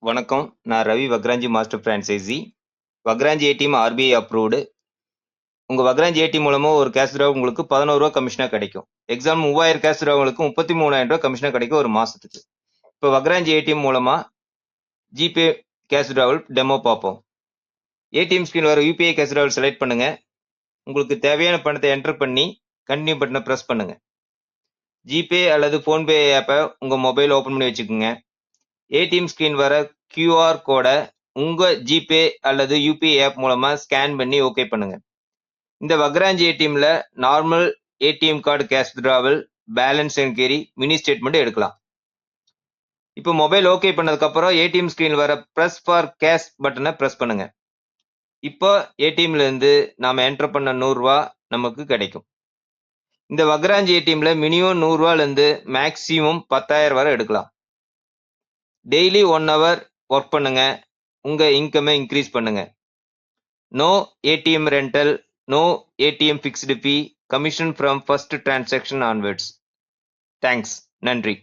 வணக்கம். நான் Ravi Vakrangee master franchisee. Vakrangee ATM RBI approved. உங்க வக்ராஞ்சி ஏடிஎம் மூலமா ஒரு கேஷ் டிரா உங்களுக்கு ரூ. 11 கமிஷனா கிடைக்கும். எக்ஸாம் 3000 கேஷ் டிராவங்களுக்கு ரூ. 33,000 கமிஷனா கிடைக்கும் ஒரு மாசத்துக்கு. இப்போ வக்ராஞ்சி ஏடிஎம் மூலமா ஜிபே கேஷ் டிராவல் டெமோ பார்ப்போம். ஏடிஎம் ஸ்கிரீன் வர யூபிஐ கேஷ் டிராவல் செலக்ட் பண்ணுங்க. உங்களுக்கு தேவையான பணத்தை என்டர் பண்ணி கண்டினியூ பட்டனை பிரஸ் பண்ணுங்க. ஜிபே அல்லது போன்பே ஆப்பை உங்க மொபைல் ஓபன் பண்ணி வச்சுக்கோங்க. ஏடிஎம் ஸ்கிரீன் வர கியூஆர் கோடை உங்க ஜிபே அல்லது யூபிஐ ஆப் மூலமா ஸ்கேன் பண்ணி ஓகே பண்ணுங்க. இந்த வக்ராஞ்சி ஏடிஎம்ல normal ATM card cash travel, balance enquiry, mini statement எடுக்கலாம். இப்போ மொபைல் ஓகே பண்ணதுக்கு அப்புறம் ஏடிஎம் ஸ்கிரீன் வர பிரஸ் ஃபார் கேஷ் பட்டனை பிரஸ் பண்ணுங்க. இப்போ ஏடிஎம்ல இருந்து நாம என்டர் பண்ண ரூ. 100 நமக்கு கிடைக்கும். இந்த வக்ராஞ்சி ஏடிஎம்ல மினிமம் ரூ. 100 இருந்து மேக்ஸிமம் 10,000 வரை எடுக்கலாம். டெய்லி 1 ஹவர் ஒர்க் பண்ணுங்க. உங்க இன்கமை இன்க்ரீஸ் பண்ணுங்க. No ATM rental, no ATM fixed fee, commission from first transaction onwards. Thanks. நன்றி.